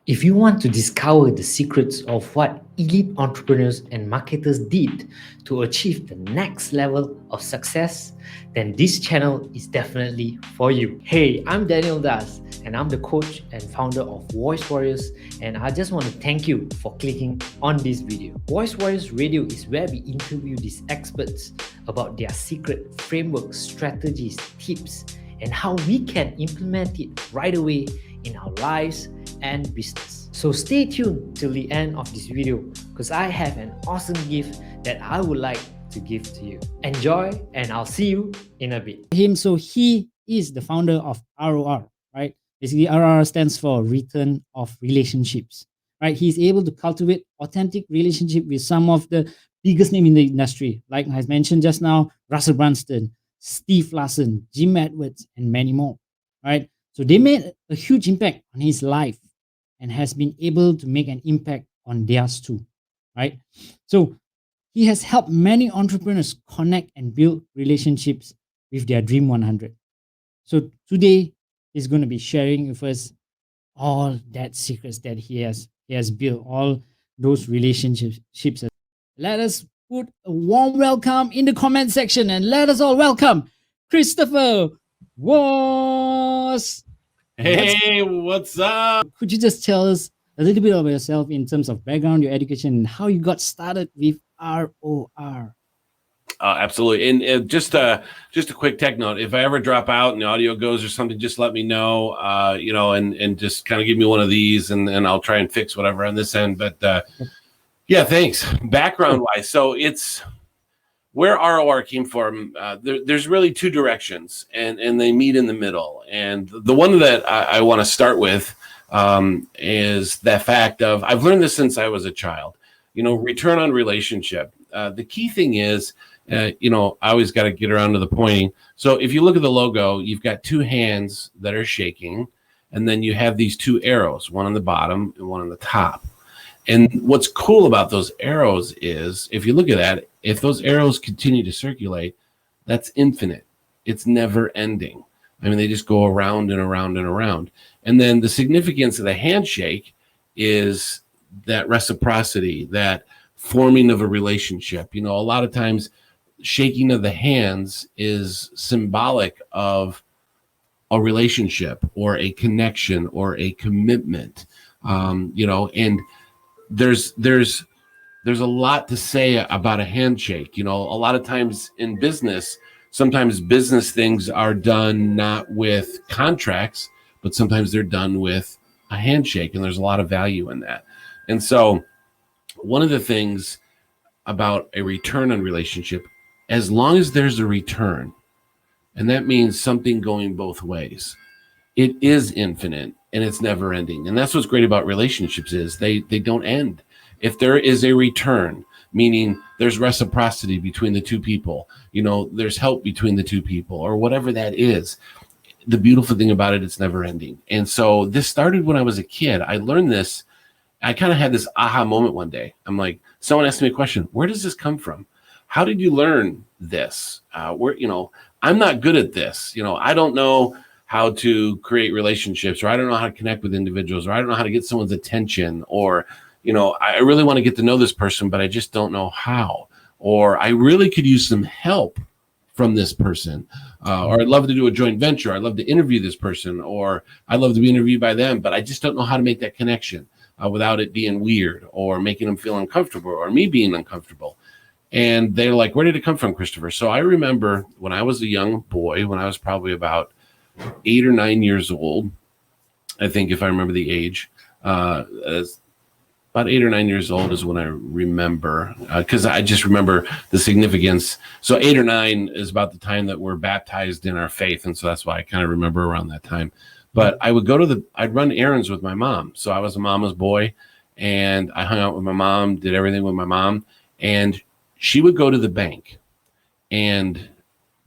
If you want to discover the secrets of what elite entrepreneurs and marketers did to achieve the next level of success, then this channel is definitely for you. Hey, I'm Daniel Das, and I'm the coach and founder of Voice Warriors, and I just want to thank you for clicking on this video. Voice Warriors Radio is where we interview these experts about their secret frameworks, strategies, tips, and how we can implement it right away in our lives and business. So stay tuned till the end of this video because I have an awesome gift that I would like to give to you. Enjoy, and I'll see you in a bit. So he is the founder of ROR, right? Basically, ROR stands for Return of Relationships, right? He's able to cultivate authentic relationship with some of the biggest name in the industry, like I mentioned just now, Russell Brunson, Steve Larsen, Jim Edwards, and many more, right? So they made a huge impact on his life and has been able to make an impact on theirs too, right? So he has helped many entrepreneurs connect and build relationships with their Dream 100. So today he's going to be sharing with us all that secrets that he has built, all those relationships. Let us put a warm welcome in the comment section and let us all welcome Christopher Vos. Hey, what's up? Could you just tell us a little bit about yourself in terms of background, your education, and how you got started with ROR? Absolutely. And just a quick tech note. If I ever drop out and the audio goes or something, just let me know, and just kind of give me one of these and I'll try and fix whatever on this end. But yeah, thanks. Background wise. So it's where ROR came from. There's really two directions and they meet in the middle. And the one that I want to start with is that fact of, I've learned this since I was a child, return on relationship. The key thing is, I always got to get around to the pointing. So if you look at the logo, you've got two hands that are shaking, and then you have these two arrows, one on the bottom and one on the top. And what's cool about those arrows is, if you look at that, if those arrows continue to circulate, that's infinite. It's never ending. I mean, they just go around and around and around. And then the significance of the handshake is that reciprocity, that forming of a relationship. A lot of times shaking of the hands is symbolic of a relationship or a connection or a commitment, and there's a lot to say about a handshake. A lot of times in business, sometimes business things are done not with contracts, but sometimes they're done with a handshake, and there's a lot of value in that. And so one of the things about a return on relationship, as long as there's a return, and that means something going both ways, it is infinite and it's never ending. And that's what's great about relationships is they don't end. If there is a return, meaning there's reciprocity between the two people, there's help between the two people or whatever that is, the beautiful thing about it, it's never ending. And so this started when I was a kid. I learned this. I kind of had this aha moment one day. I'm like, someone asked me a question. Where does this come from? How did you learn this? I'm not good at this. I don't know how to create relationships, or I don't know how to connect with individuals, or I don't know how to get someone's attention, or, I really want to get to know this person, but I just don't know how, or I really could use some help from this person, or I'd love to do a joint venture. I'd love to interview this person, or I'd love to be interviewed by them, but I just don't know how to make that connection without it being weird or making them feel uncomfortable or me being uncomfortable. And they're like, where did it come from, Christopher? So I remember when I was a young boy, when I was probably about 8 or 9 years old, I think, if I remember the age, as about 8 or 9 years old is when I remember, because I just remember the significance. So 8 or 9 is about the time that we're baptized in our faith. And so that's why I kind of remember around that time. But I would I'd run errands with my mom. So I was a mama's boy, and I hung out with my mom, did everything with my mom, and she would go to the bank. And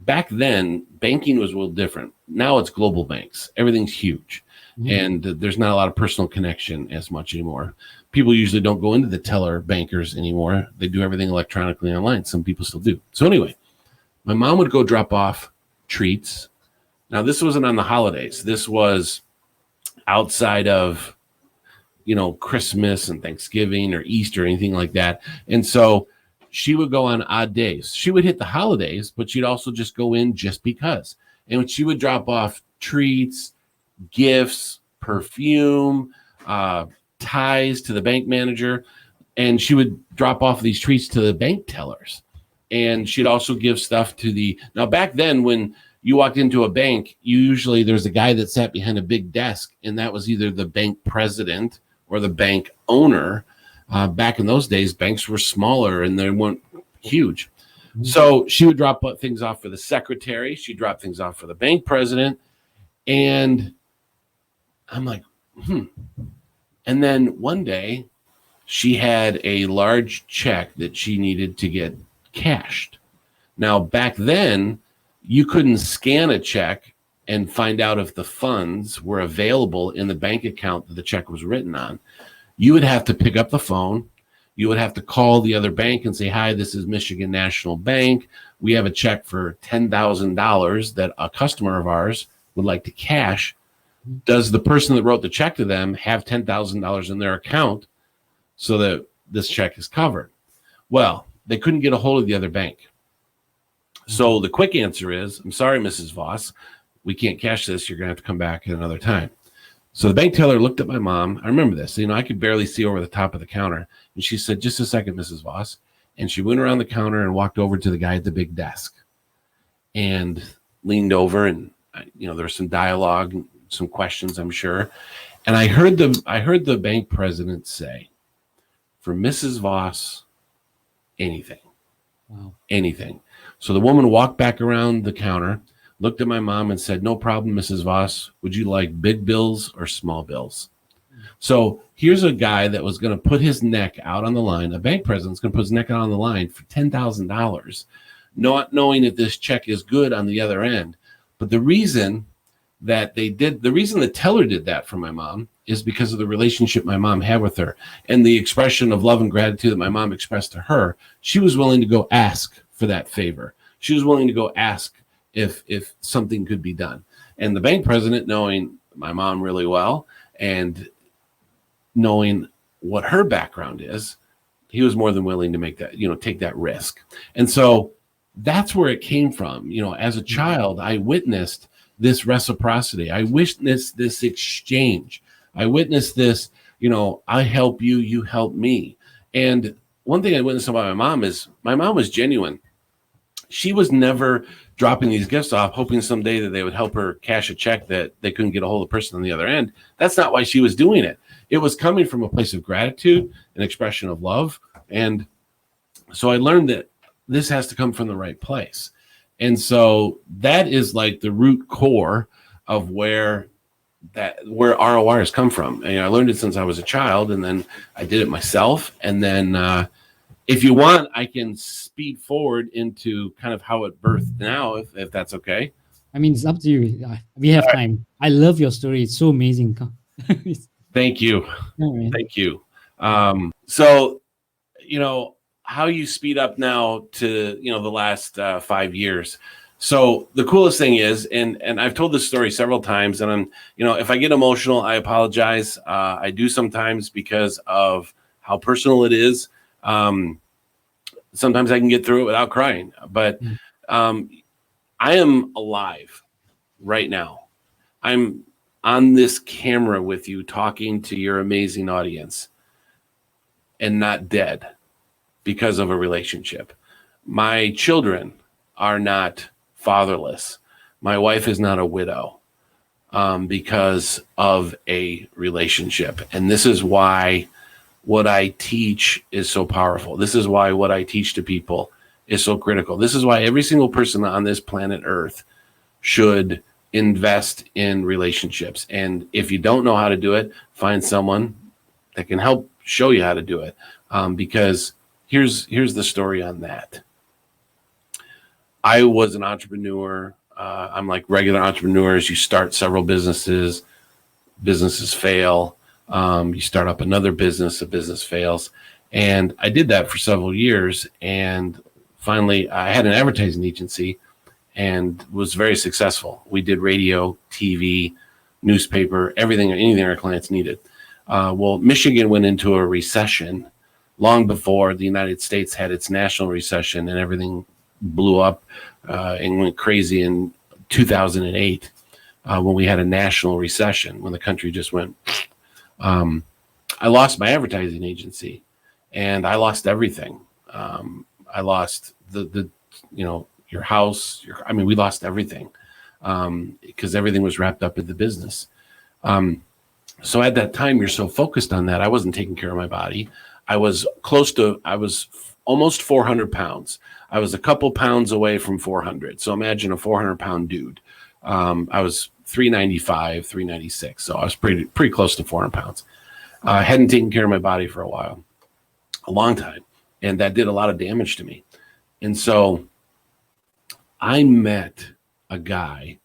back then, banking was a little different. Now it's global banks. Everything's huge. And there's not a lot of personal connection as much anymore. People usually don't go into the teller bankers anymore. They do everything electronically online. Some people still do. So anyway, my mom would go drop off treats. Now, this wasn't on the holidays. This was outside of, Christmas and Thanksgiving or Easter or anything like that. And so she would go on odd days. She would hit the holidays, but she'd also just go in just because. And she would drop off treats, gifts, perfume, ties to the bank manager. And she would drop off these treats to the bank tellers. And she'd also give stuff to now back then when you walked into a bank, there's a guy that sat behind a big desk, and that was either the bank president or the bank owner. Back in those days, banks were smaller and they weren't huge. Mm-hmm. So she would drop things off for the secretary. She'd drop things off for the bank president. And I'm like, And then one day she had a large check that she needed to get cashed. Now, back then, you couldn't scan a check and find out if the funds were available in the bank account that the check was written on. You would have to pick up the phone. You would have to call the other bank and say, hi, this is Michigan National Bank. We have a check for $10,000 that a customer of ours would like to cash. Does the person that wrote the check to them have $10,000 in their account so that this check is covered? Well, they couldn't get a hold of the other bank. So the quick answer is, I'm sorry, Mrs. Vos, we can't cash this. You're going to have to come back at another time. So the bank teller looked at my mom. I remember this. I could barely see over the top of the counter. And she said, just a second, Mrs. Vos. And she went around the counter and walked over to the guy at the big desk and leaned over. And, there was some dialogue, some questions, I'm sure. And I heard the bank president say, for Mrs. Vos, anything. Wow. Anything. So the woman walked back around the counter, looked at my mom and said, no problem, Mrs. Vos. Would you like big bills or small bills? So here's a guy that was going to put his neck out on the line. A bank president's going to put his neck out on the line for $10,000, not knowing that this check is good on the other end. But the reason the teller did that for my mom is because of the relationship my mom had with her and the expression of love and gratitude that my mom expressed to her. She was willing to go ask for that favor. She was willing to go ask if something could be done. And the bank president, knowing my mom really well and knowing what her background is, he was more than willing to make that, take that risk. And so that's where it came from. As a child, I witnessed this reciprocity. I witnessed this exchange. I witnessed this, I help you, you help me. And one thing I witnessed about my mom was genuine. She was never dropping these gifts off, hoping someday that they would help her cash a check that they couldn't get a hold of the person on the other end. That's not why she was doing it. It was coming from a place of gratitude, an expression of love. And so I learned that this has to come from the right place. And so that is like the root core of where ROR has come from. And I learned it since I was a child, and then I did it myself. And then if you want, I can speed forward into kind of how it birthed now, if that's okay. I mean, it's up to you. We have time. I love your story. It's so amazing. Thank you. Oh, Thank you. So, how you speed up now to, the last 5 years. So the coolest thing is, and I've told this story several times, and I'm, if I get emotional, I apologize. I do sometimes because of how personal it is. Sometimes I can get through it without crying, but I am alive right now. I'm on this camera with you talking to your amazing audience and not dead because of a relationship. My children are not fatherless. My wife is not a widow because of a relationship. And this is why what I teach is so powerful. This is why what I teach to people is so critical. This is why every single person on this planet Earth should invest in relationships. And if you don't know how to do it, find someone that can help show you how to do it. Because here's the story on that. I was an entrepreneur. I'm like regular entrepreneurs. You start several businesses fail. You start up another business, a business fails. And I did that for several years. And finally, I had an advertising agency and was very successful. We did radio, TV, newspaper, anything our clients needed. Well, Michigan went into a recession long before the United States had its national recession, and everything blew up and went crazy in 2008 when we had a national recession, when the country just went. I lost my advertising agency, and I lost everything. I lost the your house. We lost everything because everything was wrapped up in the business. So at that time, you're so focused on that. I wasn't taking care of my body. I was almost 400 pounds. I was a couple pounds away from 400. So imagine a 400-pound dude. I was 395, 396. So I was pretty close to 400 pounds. I hadn't taken care of my body for a long time. And that did a lot of damage to me. And so I met a guy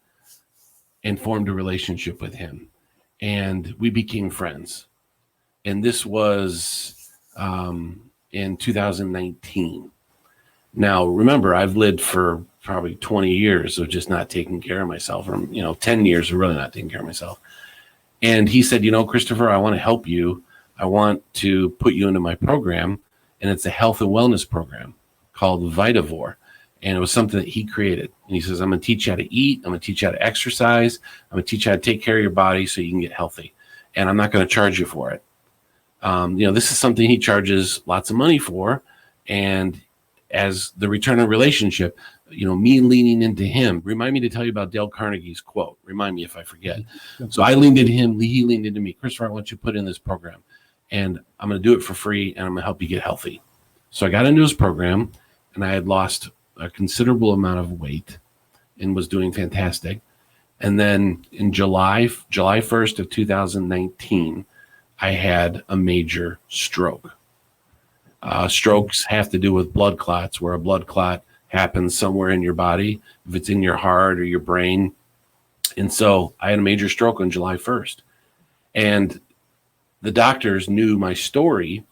and formed a relationship with him. And we became friends. And this was in 2019. Now, remember, I've lived for probably 20 years of just not taking care of myself, or 10 years of really not taking care of myself. And he said, Christopher, I want to help you. I want to put you into my program. And it's a health and wellness program called Vitavore. And it was something that he created. And he says, I'm going to teach you how to eat. I'm going to teach you how to exercise. I'm going to teach you how to take care of your body so you can get healthy. And I'm not going to charge you for it. This is something he charges lots of money for. And as the return on relationship, me leaning into him, remind me to tell you about Dale Carnegie's quote. Remind me if I forget. So I leaned into him. He leaned into me. Christopher, I want you to put in this program. And I'm going to do it for free. And I'm going to help you get healthy. So I got into his program, and I had lost a considerable amount of weight and was doing fantastic. And then in July 1st of 2019, I had a major stroke. Strokes have to do with blood clots, where a blood clot happens somewhere in your body, if it's in your heart or your brain. And so I had a major stroke on July 1st. And the doctors knew my story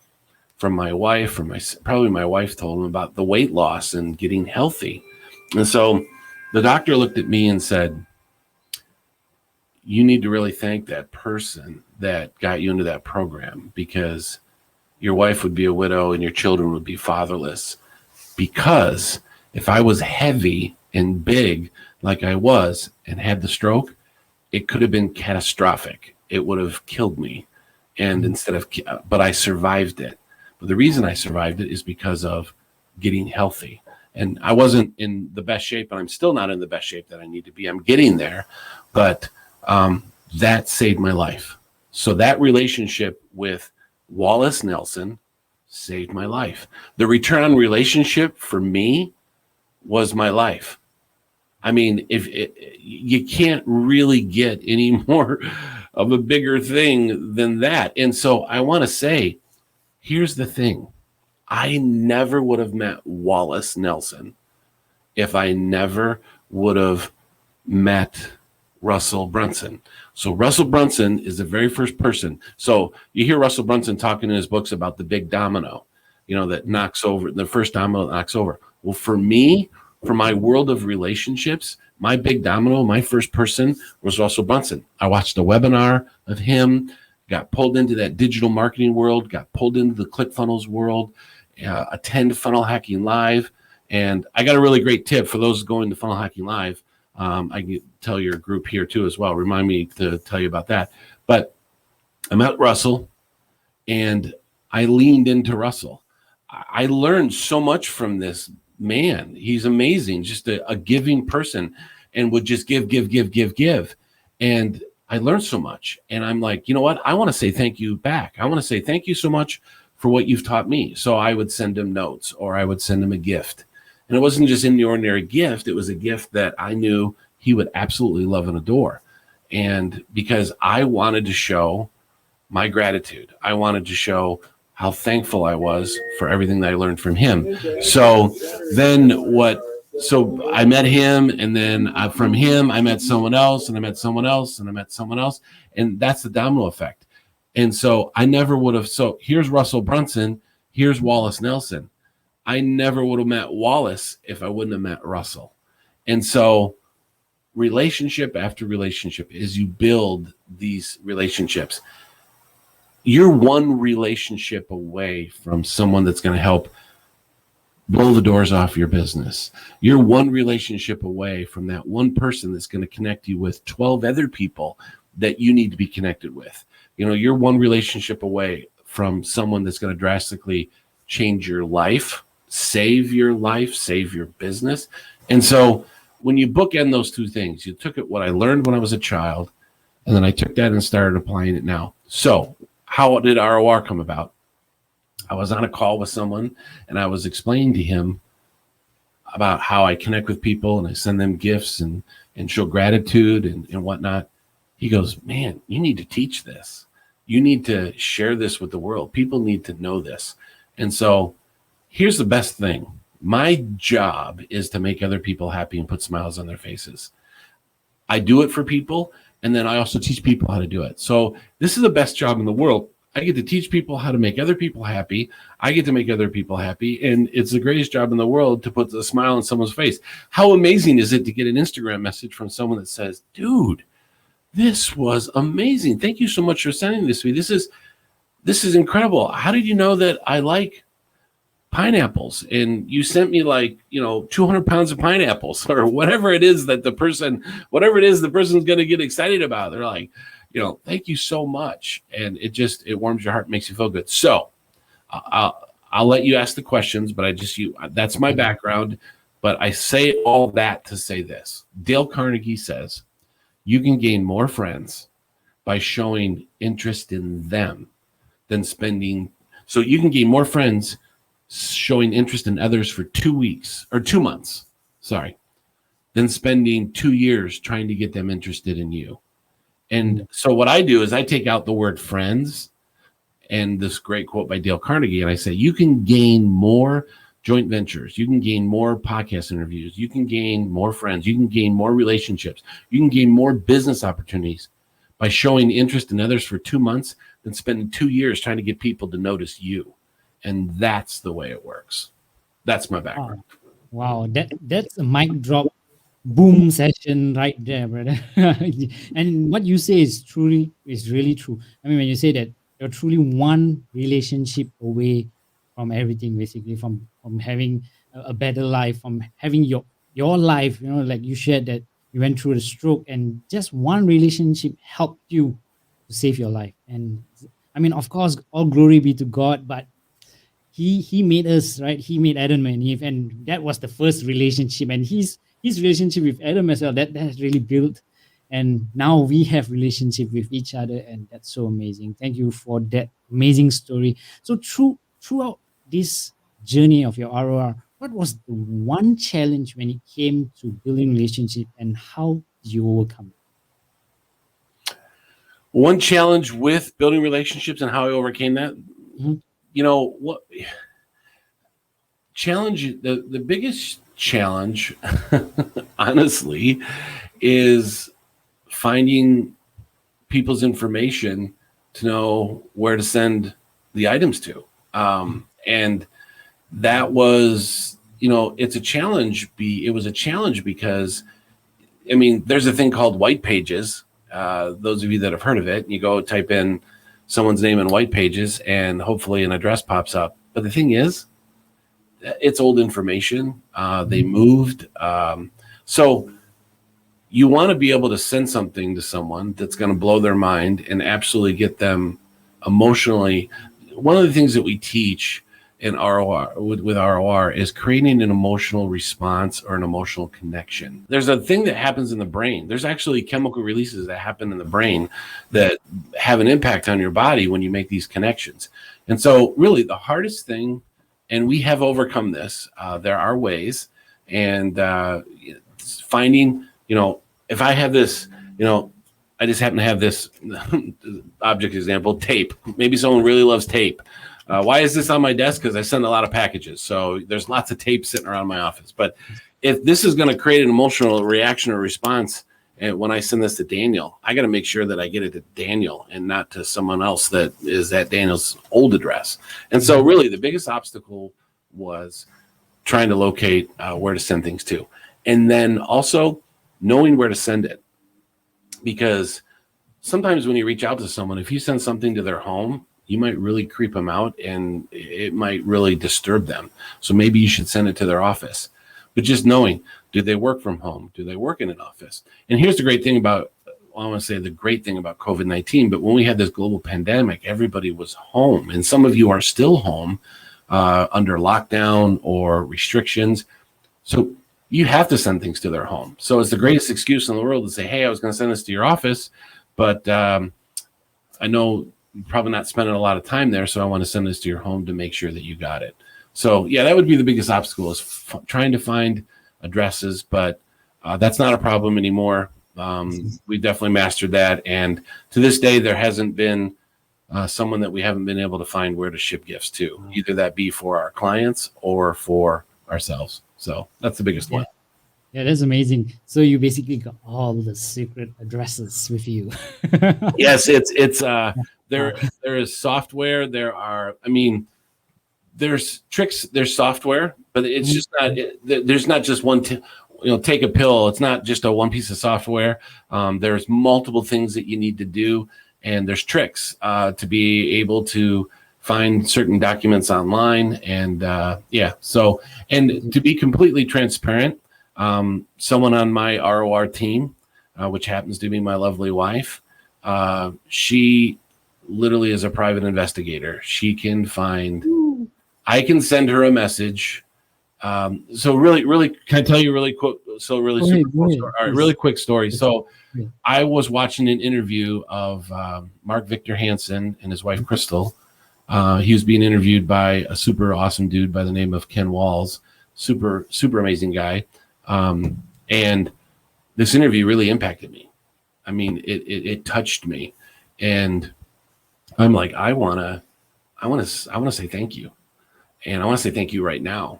from my wife, probably my wife told them about the weight loss and getting healthy. And so the doctor looked at me and said, you need to really thank that person that got you into that program, because your wife would be a widow and your children would be fatherless. Because if I was heavy and big like I was and had the stroke, it could have been catastrophic. It would have killed me. And but I survived it. But the reason I survived it is because of getting healthy. And I wasn't in the best shape, and I'm still not in the best shape that I need to be. I'm getting there, but that saved my life. So that relationship with Wallace Nelson saved my life. The return on relationship for me was my life. You can't really get any more of a bigger thing than that. And so I want to say, here's the thing. I never would have met Wallace Nelson if I never would have met Russell Brunson. So Russell Brunson is the very first person. So you hear Russell Brunson talking in his books about the big domino, that knocks over, the first domino that knocks over. Well, for me, for my world of relationships, my big domino, my first person was Russell Brunson. I watched a webinar of him, got pulled into that digital marketing world, got pulled into the ClickFunnels world, attend Funnel Hacking Live. And I got a really great tip for those going to Funnel Hacking Live. I can tell your group here too as well. Remind me to tell you about that. But I met Russell and I leaned into Russell. I learned so much from this man. He's amazing, just a giving person, and would just give. And I learned so much. And I'm like, you know what? I want to say thank you back. I want to say thank you so much for what you've taught me. So I would send him notes, or I would send him a gift. And it wasn't just any ordinary gift. It was a gift that I knew he would absolutely love and adore. And because I wanted to show my gratitude, I wanted to show how thankful I was for everything that I learned from him. So I met him, and then from him, I met someone else, and I met someone else, and I met someone else. And that's the domino effect. And so I never would have. So here's Russell Brunson. Here's Wallace Nelson. I never would have met Wallace if I wouldn't have met Russell. And so relationship after relationship, as you build these relationships, you're one relationship away from someone that's going to help blow the doors off your business. You're one relationship away from that one person that's going to connect you with 12 other people that you need to be connected with. You know, you're one relationship away from someone that's going to drastically change your life, save your business. And so when you bookend those two things, you took it, what I learned when I was a child, and then I took that and started applying it now. So how did ROR come about? I was on a call with someone and I was explaining to him about how I connect with people and I send them gifts and show gratitude and whatnot. He goes, man, you need to teach this. You need to share this with the world. People need to know this. And so here's the best thing. My job is to make other people happy and put smiles on their faces. I do it for people, and then I also teach people how to do it. So this is the best job in the world. I get to teach people how to make other people happy. I get to make other people happy. And it's the greatest job in the world to put a smile on someone's face. How amazing is it to get an Instagram message from someone that says, dude, this was amazing. Thank you so much for sending this to me. This is incredible. How did you know that I like pineapples? And you sent me 200 pounds of pineapples or whatever it is that the person's going to get excited about. They're like, thank you so much. And it warms your heart, makes you feel good. So I'll let you ask the questions, but that's my background. But I say all that to say this. Dale Carnegie says, you can gain more friends by showing interest in them than spending. So you can gain more friends showing interest in others for 2 weeks or 2 months, than spending 2 years trying to get them interested in you. And so what I do is I take out the word friends and this great quote by Dale Carnegie, and I say, you can gain more joint ventures. You can gain more podcast interviews. You can gain more friends. You can gain more relationships. You can gain more business opportunities by showing interest in others for 2 months than spending 2 years trying to get people to notice you. And that's the way it works. That's my background. Wow. That's a mic drop boom session right there, brother. And what you say is really true. I mean, when you say that you're truly one relationship away from everything, basically, from having a better life, from having your life, like you shared that you went through a stroke and just one relationship helped you to save your life. And I mean, of course, all glory be to God, but he made us, right? He made Adam and Eve, and that was the first relationship. And his relationship with Adam as well, that has really built. And now we have relationship with each other, and that's so amazing. Thank you for that amazing story. So throughout this journey of your ROR, what was the one challenge when it came to building relationship, and how did you overcome it? One challenge with building relationships and how I overcame that. Mm-hmm. The biggest challenge, honestly, is finding people's information to know where to send the items to. And that was, it's a challenge. It was a challenge because, I mean, there's a thing called white pages. Those of you that have heard of it, you go type in someone's name in white pages and hopefully an address pops up. But the thing is, it's old information. They moved. So you want to be able to send something to someone that's going to blow their mind and absolutely get them emotionally. One of the things that we teach in ROR with ROR is creating an emotional response or an emotional connection. There's a thing that happens in the brain. There's actually chemical releases that happen in the brain that have an impact on your body when you make these connections. And so really the hardest thing, and we have overcome this, there are ways, and finding, if I have this, I just happen to have this object example, tape. Maybe someone really loves tape. Why is this on my desk? Because I send a lot of packages. So there's lots of tape sitting around my office. But if this is going to create an emotional reaction or response, and when I send this to Daniel, I got to make sure that I get it to Daniel and not to someone else that is at Daniel's old address. And so really the biggest obstacle was trying to locate where to send things to. And then also knowing where to send it. Because sometimes when you reach out to someone, if you send something to their home, you might really creep them out and it might really disturb them. So maybe you should send it to their office. But just knowing, do they work from home? Do they work in an office? And here's the great thing about, I want to say the great thing about COVID-19, but when we had this global pandemic, everybody was home. And some of you are still home under lockdown or restrictions. So you have to send things to their home. So it's the greatest excuse in the world to say, hey, I was going to send this to your office, but I know you're probably not spending a lot of time there, so I want to send this to your home to make sure that you got it. So yeah, that would be the biggest obstacle, is trying to find addresses, but that's not a problem anymore. We definitely mastered that. And to this day, there hasn't been someone that we haven't been able to find where to ship gifts to, either that be for our clients or for ourselves. So that's the biggest one. Yeah, that's amazing. So you basically got all the secret addresses with you. Yes, it's there is software. There's tricks, there's software, but it's just not, there's not just one, take a pill. It's not just a one piece of software. There's multiple things that you need to do. And there's tricks to be able to find certain documents online. And so, and to be completely transparent, someone on my ROR team, which happens to be my lovely wife, she literally is a private investigator. She can find, I can send her a message. So really, can I tell you really quick? So really quick story. So I was watching an interview of Mark Victor Hansen and his wife, Crystal. He was being interviewed by a super awesome dude by the name of Ken Walls, super amazing guy. And this interview really impacted me. I mean, it touched me, and I'm like, I want to say thank you. And I want to say thank you right now.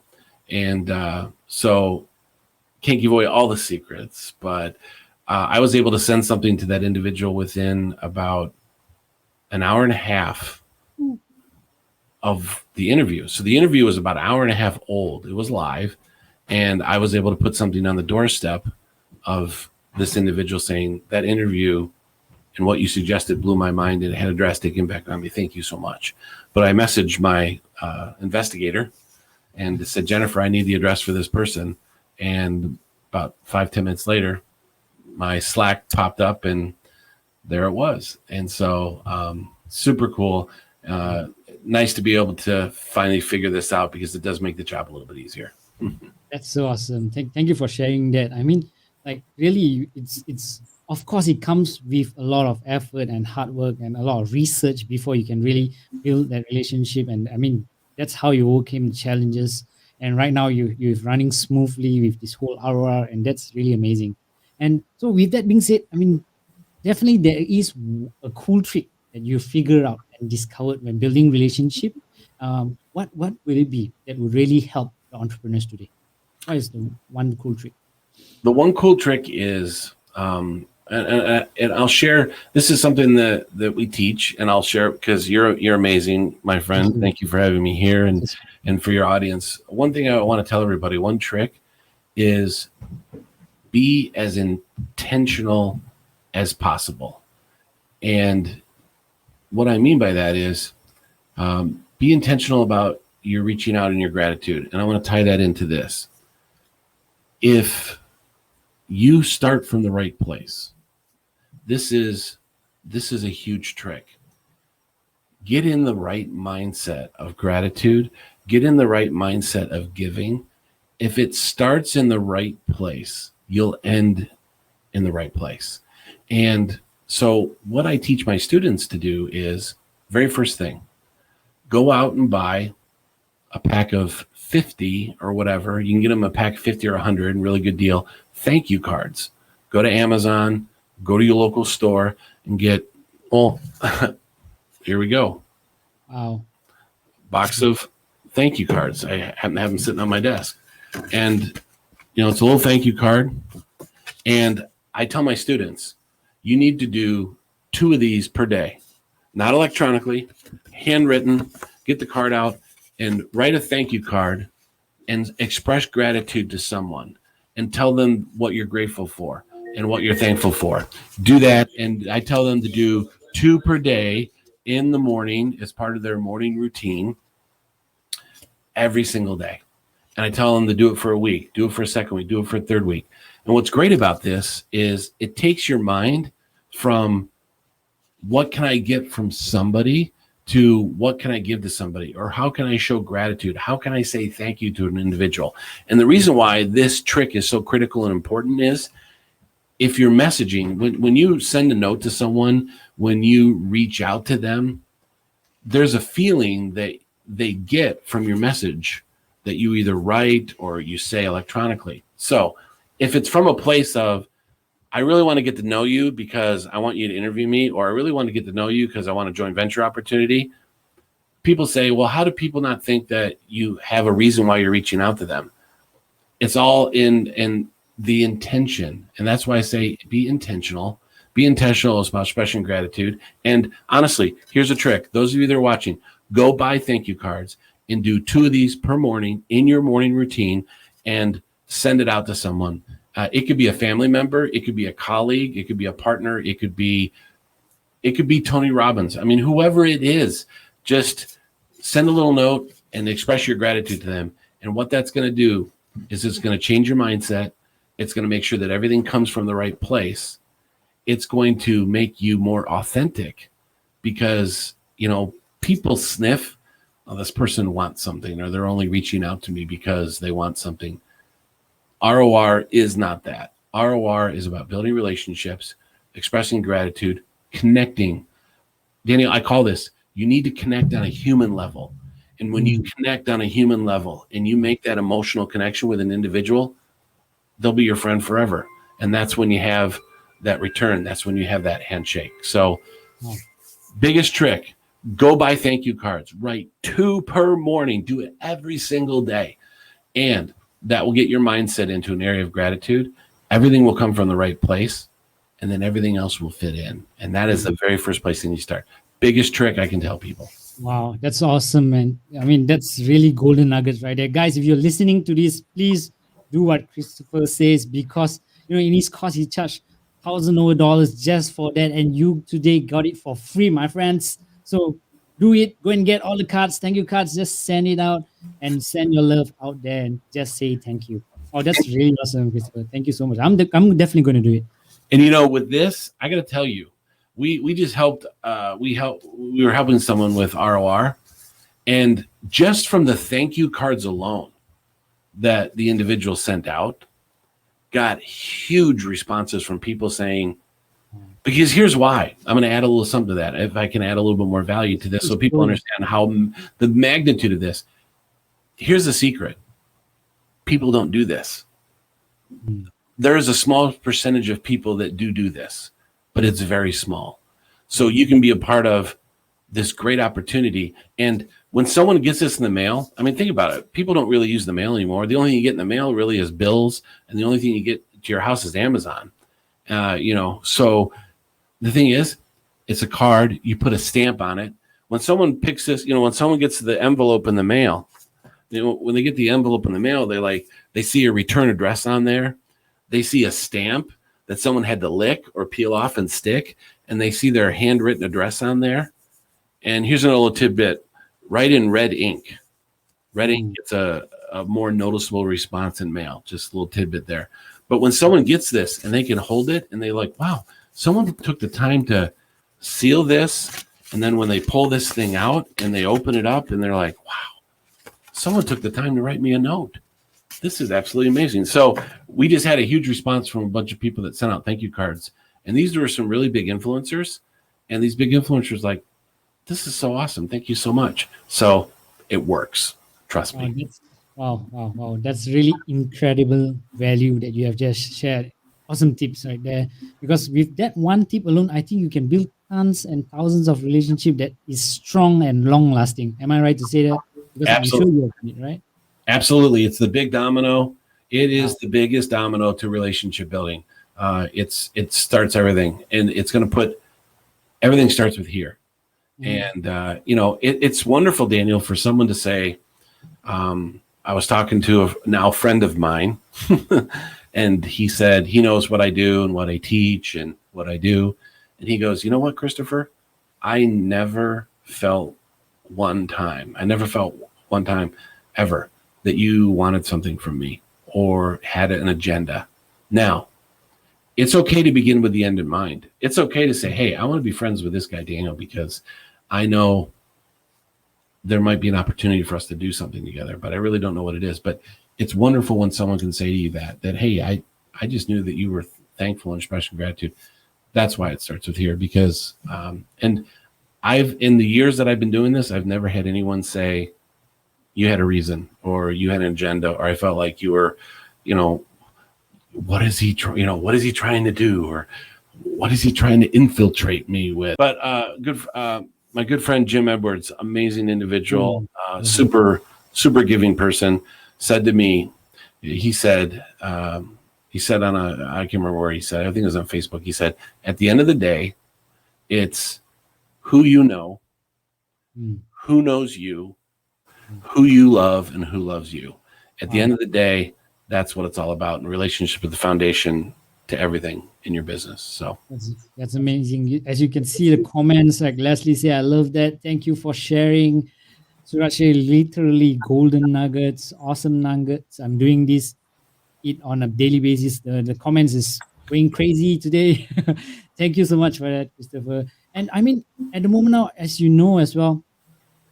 And so can't give away all the secrets, but I was able to send something to that individual within about an hour and a half of the interview. So the interview was about an hour and a half old. It was live. And I was able to put something on the doorstep of this individual saying, that interview and what you suggested blew my mind, and it had a drastic impact on me. Thank you so much. But I messaged my investigator and said, Jennifer, I need the address for this person. And about 5-10 minutes later, my Slack popped up and there it was. And so super cool. Nice to be able to finally figure this out, because it does make the job a little bit easier. That's so awesome. Thank you for sharing that. I mean, like, really, it's of course it comes with a lot of effort and hard work and a lot of research before you can really build that relationship. And I mean, that's how you overcame the challenges. And right now you're running smoothly with this whole ROR, and that's really amazing. And so with that being said, I mean, definitely there is a cool trick that you figured out and discovered when building relationship. What will it be that would really help the entrepreneurs today? What is the one cool trick? The one cool trick is, and I'll share, this is something that we teach, and I'll share because you're amazing, my friend. Mm-hmm. Thank you for having me here, and for your audience. One thing I want to tell everybody, one trick is be as intentional as possible. And what I mean by that is be intentional about your reaching out and your gratitude. And I want to tie that into this. If you start from the right place, this is a huge trick. Get in the right mindset of gratitude. Get in the right mindset of giving. If it starts in the right place, you'll end in the right place. And so what I teach my students to do is, very first thing, go out and buy a pack of 50 or whatever. You can get them a pack of 50 or 100, really good deal. Thank you cards. Go to Amazon, go to your local store and get, here we go. Wow. Box of thank you cards. I happen to have them sitting on my desk. And, it's a little thank you card. And I tell my students, you need to do 2 of these per day, not electronically, handwritten. Get the card out and write a thank you card and express gratitude to someone and tell them what you're grateful for and what you're thankful for. Do that. And I tell them to do 2 per day in the morning as part of their morning routine every single day. And I tell them to do it for a week, do it for a second week, do it for a third week. And what's great about this is it takes your mind from what can I get from somebody to what can I give to somebody, or how can I show gratitude? How can I say thank you to an individual? And the reason why this trick is so critical and important is if you're messaging, when you send a note to someone, when you reach out to them, there's a feeling that they get from your message that you either write or you say electronically. So if it's from a place of, I really want to get to know you because I want you to interview me, or I really want to get to know you because I want a joint venture opportunity, people say, well, how do people not think that you have a reason why you're reaching out to them? It's all in the intention. And that's why I say be intentional. Be intentional about expressing gratitude. And honestly, here's a trick. Those of you that are watching, go buy thank you cards and do 2 of these per morning in your morning routine and send it out to someone. It could be a family member, it could be a colleague, it could be a partner, it could be Tony Robbins. I mean, whoever it is, just send a little note and express your gratitude to them. And what that's going to do is it's going to change your mindset. It's going to make sure that everything comes from the right place. It's going to make you more authentic because, people sniff, oh, this person wants something, or they're only reaching out to me because they want something. ROR is not that. ROR is about building relationships, expressing gratitude, connecting. Daniel, I call this, you need to connect on a human level. And when you connect on a human level and you make that emotional connection with an individual, they'll be your friend forever. And that's when you have that return. That's when you have that handshake. So biggest trick, go buy thank you cards. Write 2 per morning. Do it every single day. And that will get your mindset into an area of gratitude. Everything will come from the right place, and then everything else will fit in. And that is the very first place that you start. Biggest trick I can tell people. Wow, that's awesome, man. I mean, that's really golden nuggets right there. Guys, if you're listening to this, please do what Christopher says, because, in his course, he charged $1,000 just for that. And you today got it for free, my friends. So do it. Go and get all the cards. Thank you cards. Just send it out and send your love out there and just say thank you. Oh, that's really awesome, Christopher. Thank you so much. I'm definitely going to do it. And with this, I got to tell you, we just helped. We were helping someone with ROR, and just from the thank you cards alone that the individual sent out, got huge responses from people saying, because here's why. I'm going to add a little something to that. If I can add a little bit more value to this so people understand how the magnitude of this. Here's the secret. People don't do this. There is a small percentage of people that do this, but it's very small. So you can be a part of this great opportunity. And when someone gets this in the mail, I mean, think about it. People don't really use the mail anymore. The only thing you get in the mail really is bills. And the only thing you get to your house is Amazon. So the thing is, it's a card. You put a stamp on it. When someone picks this, when someone gets the envelope in the mail, when they get the envelope in the mail, they see a return address on there. They see a stamp that someone had to lick or peel off and stick, and they see their handwritten address on there. And here's another little tidbit. Write in red ink. Red ink gets a more noticeable response in mail. Just a little tidbit there. But when someone gets this and they can hold it and they're like, wow, someone took the time to seal this. And then when they pull this thing out and they open it up and they're like, wow, someone took the time to write me a note. This is absolutely amazing. So we just had a huge response from a bunch of people that sent out thank you cards. And these were some really big influencers. And these big influencers like, this is so awesome. Thank you so much. So it works. Trust me. Wow. That's really incredible value that you have just shared. Awesome tips right there. Because with that one tip alone, I think you can build tons and thousands of relationships that is strong and long lasting. Am I right to say that? Because Absolutely. I'm sure you have done it, right? Absolutely. It's the big domino. It is the biggest domino to relationship building. It starts everything, and it's going to put everything starts with here. And, it's wonderful, Daniel, for someone to say, I was talking to a now friend of mine, and he said he knows what I do and what I teach and what I do. And he goes, you know what, Christopher, I never felt one time ever that you wanted something from me or had an agenda. Now, it's okay to begin with the end in mind. It's okay to say, hey, I want to be friends with this guy, Daniel, because I know there might be an opportunity for us to do something together, but I really don't know what it is. But it's wonderful when someone can say to you that, hey, I just knew that you were thankful and expressing gratitude. That's why it starts with here, because, and in the years that I've been doing this, I've never had anyone say you had a reason or you had an agenda, or I felt like you were, what is he trying to do? Or what is he trying to infiltrate me with? But my good friend, Jim Edwards, amazing individual, super giving person, said to me, he said I can't remember where he said, I think it was on Facebook. He said, at the end of the day, it's who you know, who knows you, who you love, and who loves you. At the end of the day, that's what it's all about. And relationship is the foundation to everything in your business. So that's amazing. As you can see the comments, like Leslie say, I love that. Thank you for sharing. Suraj, literally golden nuggets, awesome nuggets. I'm doing this on a daily basis. The comments is going crazy today. Thank you so much for that, Christopher. And I mean, at the moment now, as you know as well,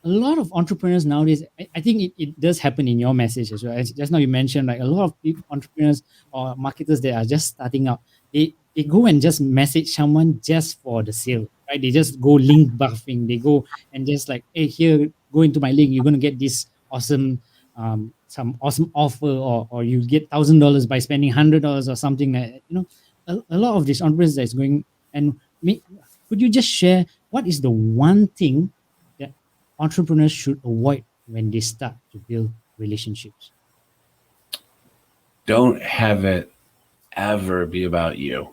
a lot of entrepreneurs nowadays, I think it does happen in your message as well. As just now you mentioned, like a lot of entrepreneurs or marketers that are just starting out, they go and just message someone just for the sale, right? They just go link buffing. They go and just like, hey, here, go into my link. You're going to get this awesome, some awesome offer, or you get $1,000 by spending $100 or something. That, a lot of these entrepreneurs that's going. And could you just share what is the one thing that entrepreneurs should avoid when they start to build relationships? Don't have it ever be about you.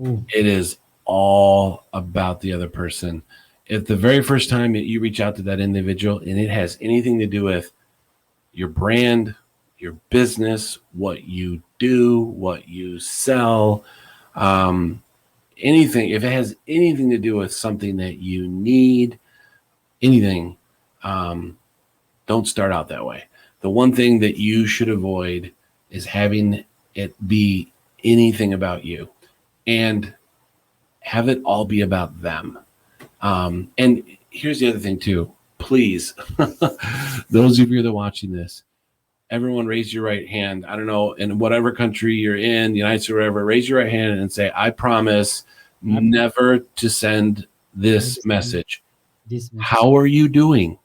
Ooh. It is all about the other person. If the very first time that you reach out to that individual and it has anything to do with your brand, your business, what you do, what you sell, anything, if it has anything to do with something that you need, anything, don't start out that way. The one thing that you should avoid is having it be anything about you, and have it all be about them. And here's the other thing too, please, those of you that are watching this, everyone raise your right hand. I don't know, in whatever country you're in, the United States or wherever, raise your right hand and say, I promise never to send this message. How are you doing?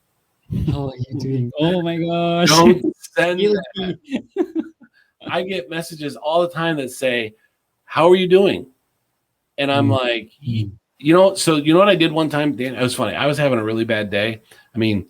How are you doing? Oh my gosh. Don't send that. I get messages all the time that say, how are you doing? And I'm like, so you know what I did one time, Dan? It was funny. I was having a really bad day. I mean,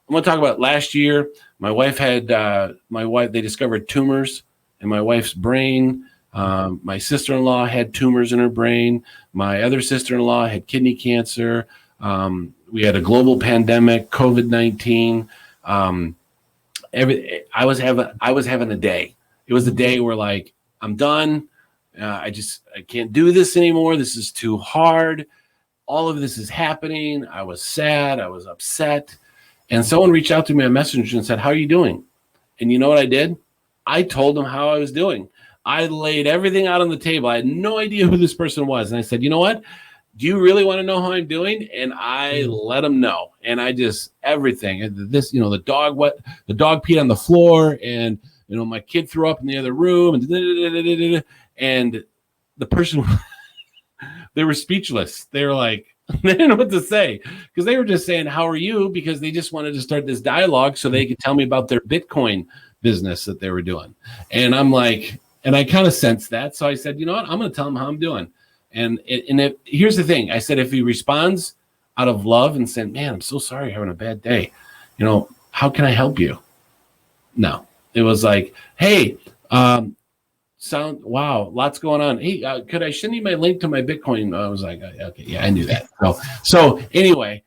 I'm going to talk about last year. My wife they discovered tumors in my wife's brain. My sister-in-law had tumors in her brain. My other sister-in-law had kidney cancer. We had a global pandemic, COVID-19. I was having a day. It was the day where like, I'm done. I can't do this anymore. This is too hard. All of this is happening. I was sad. I was upset. And someone reached out to me on Messenger and said, how are you doing? And you know what I did? I told them how I was doing. I laid everything out on the table. I had no idea who this person was. And I said, you know what? Do you really want to know how I'm doing? And I let them know. And I just, everything. This, the dog peed on the floor, and, my kid threw up in the other room, and the person, they were speechless. They were like, they didn't know what to say, because they were just saying, how are you? Because they just wanted to start this dialogue so they could tell me about their Bitcoin business that they were doing. And I'm like, and I kind of sensed that. So I said, you know what? I'm going to tell them how I'm doing. And here's the thing. I said, if he responds out of love and said, man, I'm so sorry you're having a bad day, how can I help you? No, it was like, hey, wow, lots going on. Hey, could I send you my link to my Bitcoin? I was like, okay, yeah, I knew that. So anyway,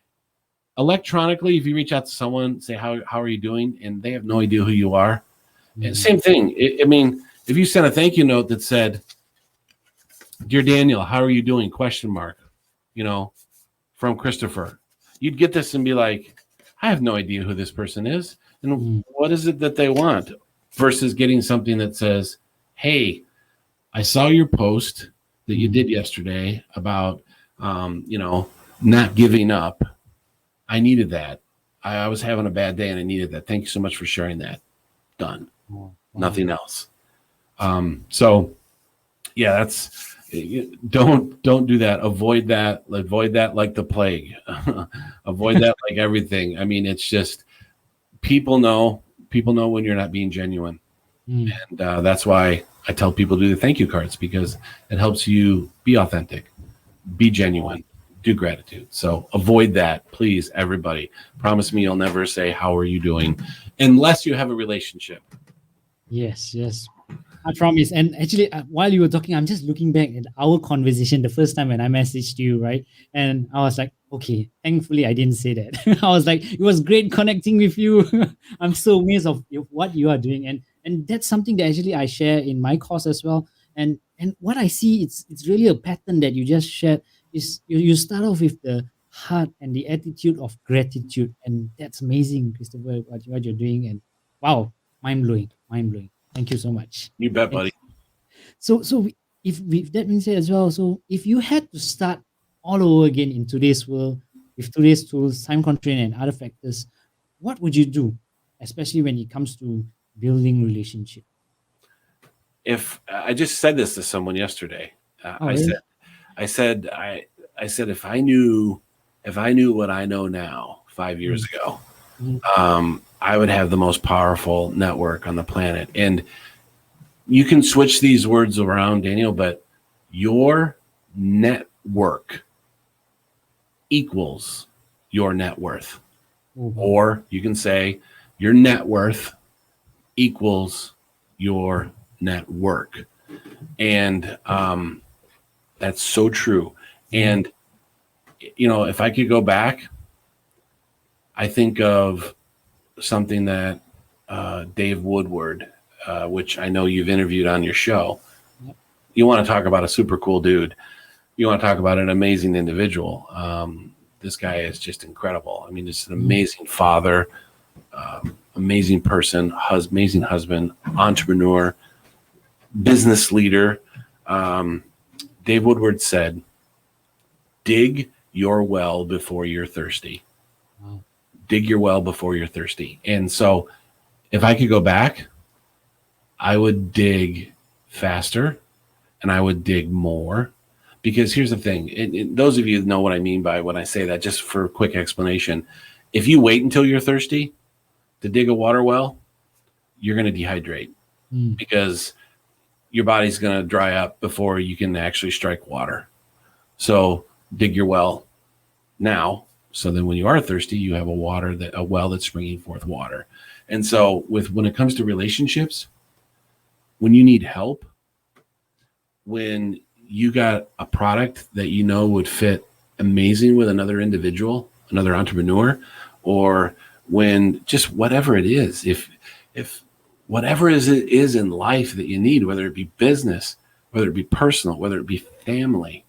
electronically, if you reach out to someone, say, how are you doing? And they have no idea who you are. And same thing. If you sent a thank you note that said, dear Daniel, how are you doing? ? from Christopher, you'd get this and be like, I have no idea who this person is and what is it that they want, versus getting something that says, hey, I saw your post that you did yesterday about, not giving up. I needed that. I was having a bad day and I needed that. Thank you so much for sharing that. Done. Nothing else. So yeah, that's, don't do that. Avoid that like the plague. Avoid that like everything. I mean, it's just, people know when you're not being genuine. And that's why I tell people to do the thank you cards, because it helps you be authentic, be genuine, do gratitude. So avoid that, please, everybody. Promise me you'll never say, how are you doing? Unless you have a relationship. Yes. I promise. And actually, while you were talking, I'm just looking back at our conversation the first time when I messaged you, right? And I was like, okay, thankfully I didn't say that. I was like, it was great connecting with you. I'm so amazed of what you are doing. And that's something that actually I share in my course as well. And what I see, it's really a pattern that you just shared, is you start off with the heart and the attitude of gratitude. And that's amazing, Christopher, what you're doing. And wow, mind blowing. Thank you so much. You bet, buddy. So if with that being said as well, so if you had to start all over again in today's world with today's tools, time constraint, and other factors, what would you do, especially when it comes to building relationship? If I just said this to someone yesterday, Really? I said, if I knew what I know now 5 years ago, I would have the most powerful network on the planet. And you can switch these words around, Daniel, but your network equals your net worth. Or you can say your net worth equals your network. And that's so true. And, if I could go back, I think of something that Dave Woodward, which I know you've interviewed on your show. You want to talk about a super cool dude. You want to talk about an amazing individual. This guy is just incredible. I mean, just an amazing father, amazing person, amazing husband, entrepreneur, business leader. Dave Woodward said, dig your well before you're thirsty. Dig your well before you're thirsty. And so if I could go back, I would dig faster and I would dig more, because here's the thing. And those of you know what I mean by when I say that, just for a quick explanation. If you wait until you're thirsty to dig a water well, you're going to dehydrate because your body's going to dry up before you can actually strike water. So dig your well now. So then when you are thirsty, you have a well that's bringing forth water. And so when it comes to relationships, when you need help, when you got a product that you know would fit amazing with another individual, another entrepreneur, or when just whatever it is, if whatever it is in life that you need, whether it be business, whether it be personal, whether it be family,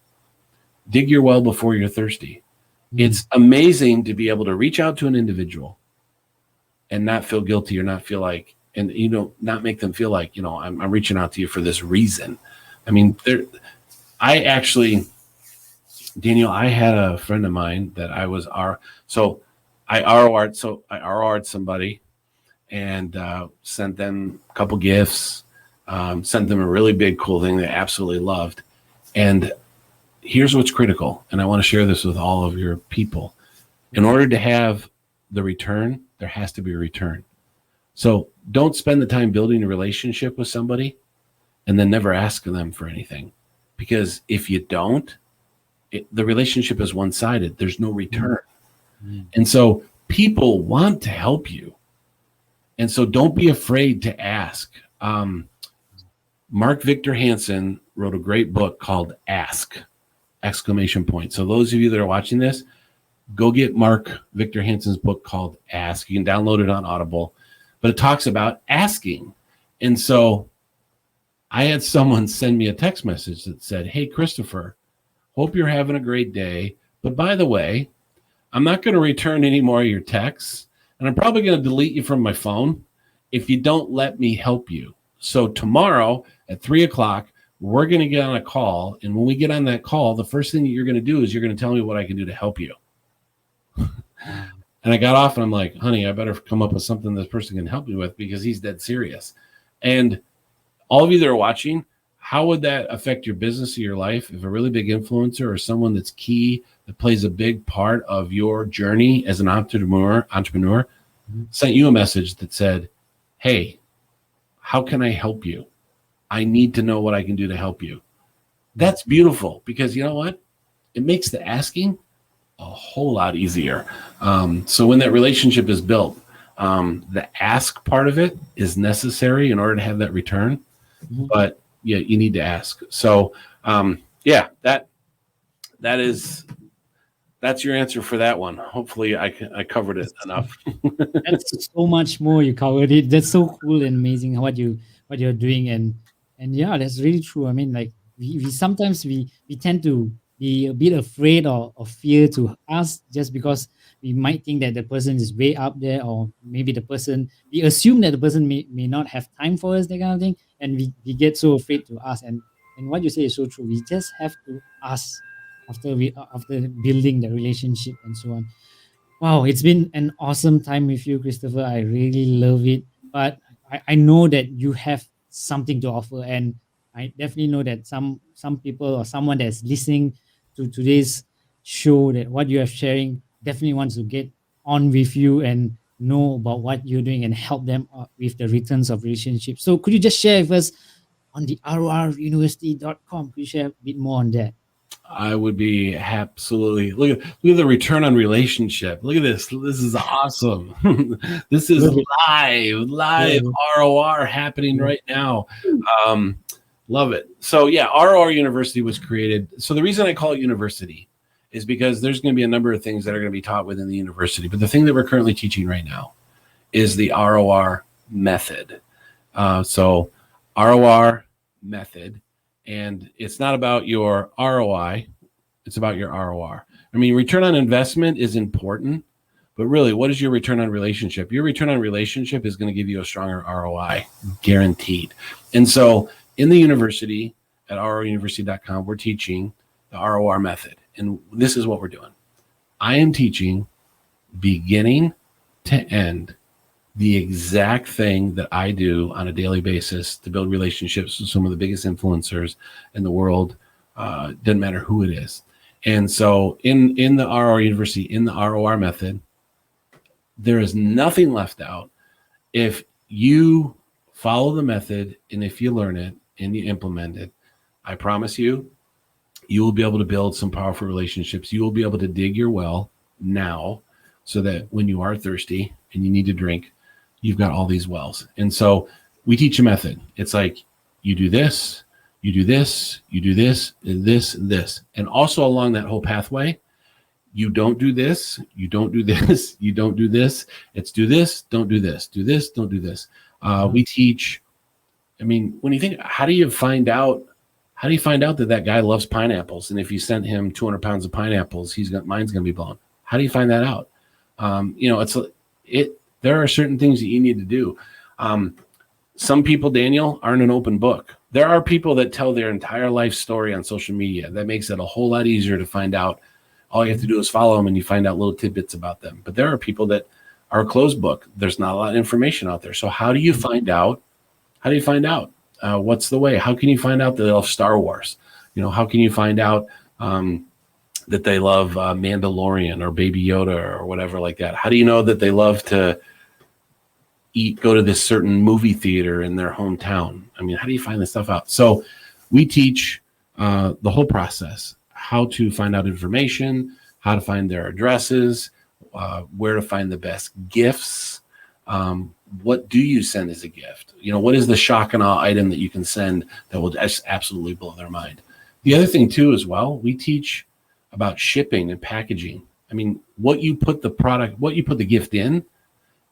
dig your well before you're thirsty. It's amazing to be able to reach out to an individual and not feel guilty or not feel like, and not make them feel like, I'm reaching out to you for this reason. I mean, Daniel, I had a friend of mine that I ROR'd somebody and sent them a couple gifts, sent them a really big, cool thing they absolutely loved. And here's what's critical, and I want to share this with all of your people. In order to have the return, there has to be a return. So don't spend the time building a relationship with somebody and then never ask them for anything. Because if you don't, the relationship is one-sided. There's no return. And so people want to help you. And so don't be afraid to ask. Mark Victor Hansen wrote a great book called Ask! So those of you that are watching this, go get Mark Victor Hansen's book called Ask. You can download it on Audible, but it talks about asking. And so I had someone send me a text message that said, hey, Christopher, hope you're having a great day, But by the way, I'm not going to return any more of your texts, and I'm probably going to delete you from my phone if you don't let me help you. So tomorrow at 3:00, we're going to get on a call. And when we get on that call, the first thing that you're going to do is you're going to tell me what I can do to help you. And I got off and I'm like, honey, I better come up with something this person can help me with, because he's dead serious. And all of you that are watching, how would that affect your business or your life if a really big influencer or someone that's key, that plays a big part of your journey as an entrepreneur sent you a message that said, hey, how can I help you? I need to know what I can do to help you. That's beautiful, because you know what? It makes the asking a whole lot easier. So when that relationship is built, the ask part of it is necessary in order to have that return. But yeah, you need to ask. So yeah, that's your answer for that one. Hopefully I covered it enough. That's so much more. You covered it. That's so cool and amazing what you're doing. And yeah, that's really true. I mean, like we sometimes we tend to be a bit afraid or fear to ask, just because we might think that the person is way up there, or maybe we assume that the person may not have time for us, that kind of thing. And we get so afraid to ask. And what you say is so true. We just have to ask after building the relationship and so on. Wow, it's been an awesome time with you, Christopher. I really love it. But I know that you have something to offer, and I definitely know that some people or someone that's listening to today's show, that what you are sharing, definitely wants to get on with you and know about what you're doing and help them with the returns of relationships. So could you just share with us on the RORuniversity.com? Could you share a bit more on that? I would be absolutely look at the return on relationship. Look at this. This is awesome. This is live ROR happening right now. Love it. So yeah, ROR University was created. So the reason I call it university is because there's going to be a number of things that are going to be taught within the university. But the thing that we're currently teaching right now is the ROR method. So ROR method. And it's not about your ROI, it's about your ROR. I mean, return on investment is important, but really, what is your return on relationship? Your return on relationship is going to give you a stronger ROI, guaranteed. And so in the university at RORuniversity.com, we're teaching the ROR method. And this is what we're doing. I am teaching beginning to end the exact thing that I do on a daily basis to build relationships with some of the biggest influencers in the world. Doesn't matter who it is. And so in the ROR University, in the ROR method, there is nothing left out. If you follow the method and if you learn it and you implement it, I promise you, you will be able to build some powerful relationships. You will be able to dig your well now, so that when you are thirsty and you need to drink, you've got all these wells. And so we teach a method. It's like, you do this, you do this, you do this, and this, and this. And also along that whole pathway, you don't do this, you don't do this, you don't do this. It's do this, don't do this, do this, don't do this. We teach, I mean, when you think, how do you find out that guy loves pineapples? And if you sent him 200 pounds of pineapples, mine's going to be blown. How do you find that out? There are certain things that you need to do. Some people, Daniel, aren't an open book. There are people that tell their entire life story on social media. That makes it a whole lot easier to find out. All you have to do is follow them and you find out little tidbits about them. But there are people that are a closed book. There's not a lot of information out there. So how do you find out? What's the way? How can you find out that they love Star Wars? How can you find out that they love Mandalorian or Baby Yoda or whatever like that? How do you know that they love to go to this certain movie theater in their hometown? I mean, how do you find this stuff out? So we teach the whole process, how to find out information, how to find their addresses, where to find the best gifts. What do you send as a gift? What is the shock and awe item that you can send that will just absolutely blow their mind? The other thing too, as well, we teach about shipping and packaging. I mean, what you put the gift in,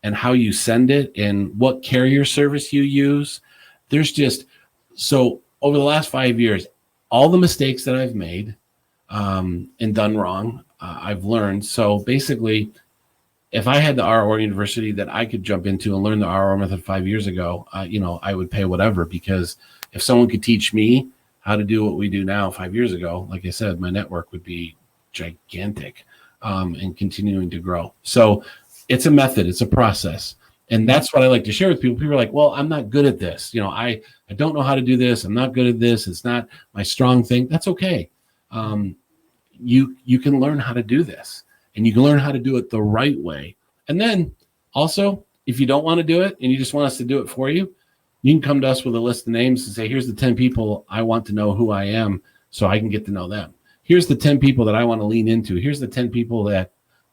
and how you send it, and what carrier service you use. So over the last 5 years, all the mistakes that I've made and done wrong, I've learned. So basically, if I had the ROR University that I could jump into and learn the ROR method 5 years ago, I would pay whatever, because if someone could teach me how to do what we do now 5 years ago, like I said, my network would be gigantic, and continuing to grow. So it's a method, it's a process. And that's what I like to share with people. People are like, well, I'm not good at this. I don't know how to do this. I'm not good at this. It's not my strong thing. That's okay. You can learn how to do this, and you can learn how to do it the right way. And then also, if you don't want to do it and you just want us to do it for you, you can come to us with a list of names and say, here's the 10 people I want to know who I am so I can get to know them. Here's the 10 people that I want to lean into. Here's the 10 people that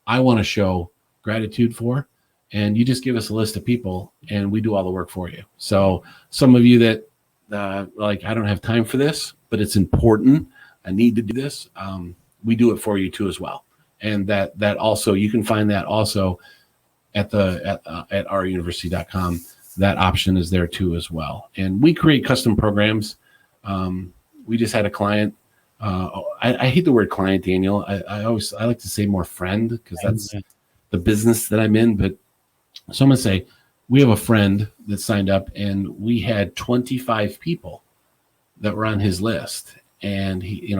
I want to show gratitude for. And you just give us a list of people and we do all the work for you. So some of you that I don't have time for this, but it's important, I need to do this. We do it for you too as well. And that also, you can find that also at rouruniversity.com. That option is there too as well. And we create custom programs. We just had a client. I hate the word client, Daniel. I like to say more friend, because that's the business that I'm in. But so I'm gonna say we have a friend that signed up, and we had 25 people that were on his list. And he,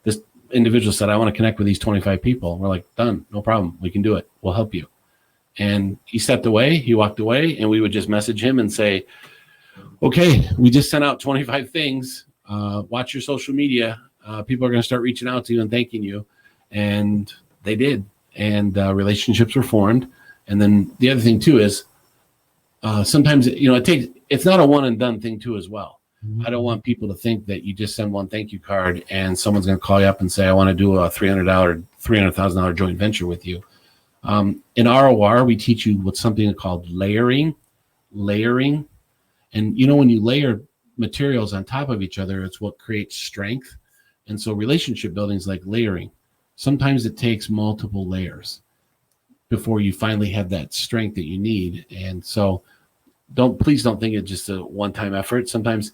this individual said, I want to connect with these 25 people. We're like, done, no problem. We can do it. We'll help you. And he stepped away, he walked away, and we would just message him and say, okay, we just sent out 25 things. Watch your social media. People are going to start reaching out to you and thanking you. And they did. And relationships were formed. And then the other thing too is sometimes, it's not a one and done thing too as well. Mm-hmm. I don't want people to think that you just send one thank you card and someone's going to call you up and say, I want to do a $300,000 joint venture with you. In ROR, we teach you what's something called layering. And when you layer materials on top of each other, it's what creates strength. And so relationship building is like layering. Sometimes it takes multiple layers before you finally have that strength that you need. And so please don't think it's just a one-time effort. Sometimes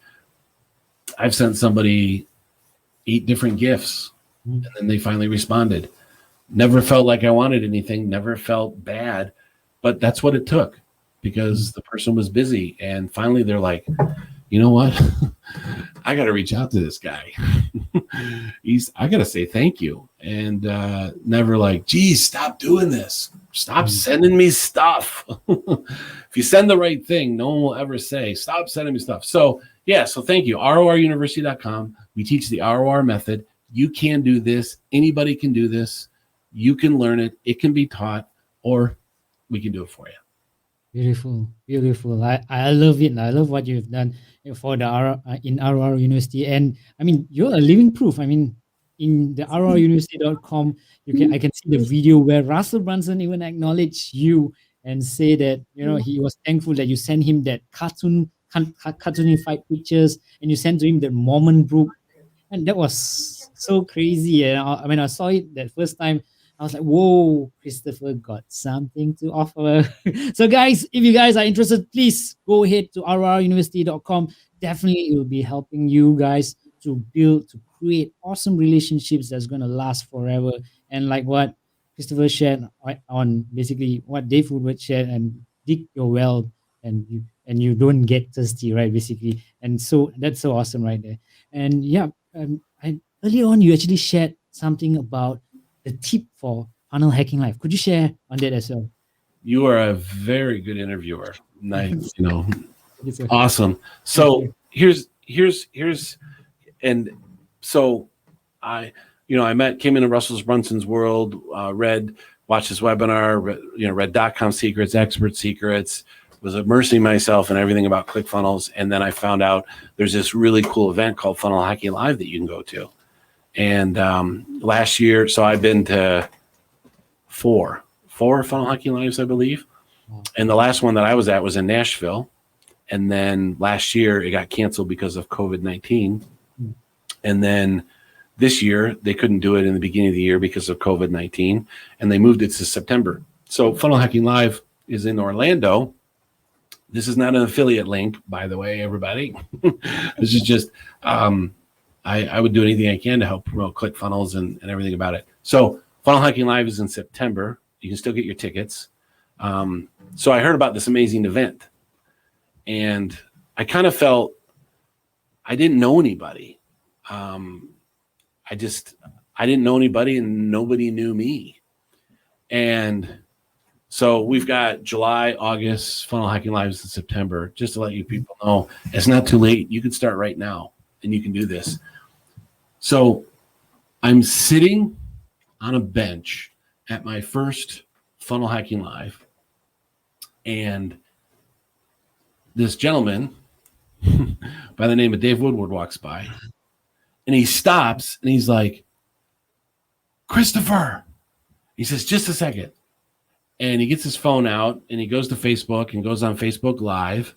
I've sent somebody 8 different gifts, and then they finally responded. Never felt like I wanted anything, never felt bad, but that's what it took, because the person was busy. And finally they're like, you know what? I got to reach out to this guy. I got to say thank you. And never like, geez, stop doing this. Stop sending me stuff. If you send the right thing, no one will ever say, stop sending me stuff. So thank you. rouruniversity.com. We teach the ROR method. You can do this. Anybody can do this. You can learn it. It can be taught, or we can do it for you. Beautiful. I love it. I love what you've done for the in ROR University. And I mean, you're a living proof. I mean, in the rouruniversity.com, I can see the video where Russell Brunson even acknowledged you and say that, he was thankful that you sent him that cartoonified pictures, and you sent to him the Mormon book. And that was so crazy. And when I saw it that first time, I was like, whoa, Christopher got something to offer. So guys, if you guys are interested, please go ahead to rouruniversity.com. Definitely it will be helping you guys to create awesome relationships that's going to last forever. And like what Christopher shared on basically what Dave Woodward shared, and dig your well, and you don't get thirsty, right? Basically. And so that's so awesome right there. And earlier on, you actually shared something about the tip for funnel hacking life. Could you share on that as well? You are a very good interviewer. Nice, awesome. So here's, and so came into Russell Brunson's world, watched his webinar, read .com secrets, expert secrets, was immersing myself in everything about ClickFunnels. And then I found out there's this really cool event called Funnel Hacking Live that you can go to. And last year, so I've been to four Funnel Hacking Lives, I believe. And the last one that I was at was in Nashville. And then last year it got canceled because of COVID-19. And then this year they couldn't do it in the beginning of the year because of COVID-19, and they moved it to September. So Funnel Hacking Live is in Orlando. This is not an affiliate link, by the way, everybody. This is just, I would do anything I can to help promote ClickFunnels and everything about it. So Funnel Hacking Live is in September. You can still get your tickets. So I heard about this amazing event, and I kind of felt I didn't know anybody. I didn't know anybody, and nobody knew me. And so we've got July, August, Funnel Hacking Lives in September, just to let you people know it's not too late. You can start right now and you can do this. So I'm sitting on a bench at my first Funnel Hacking Live, and this gentleman by the name of Dave Woodward walks by, and he stops and he's like, Christopher, he says, just a second. And he gets his phone out and he goes to Facebook and goes on Facebook Live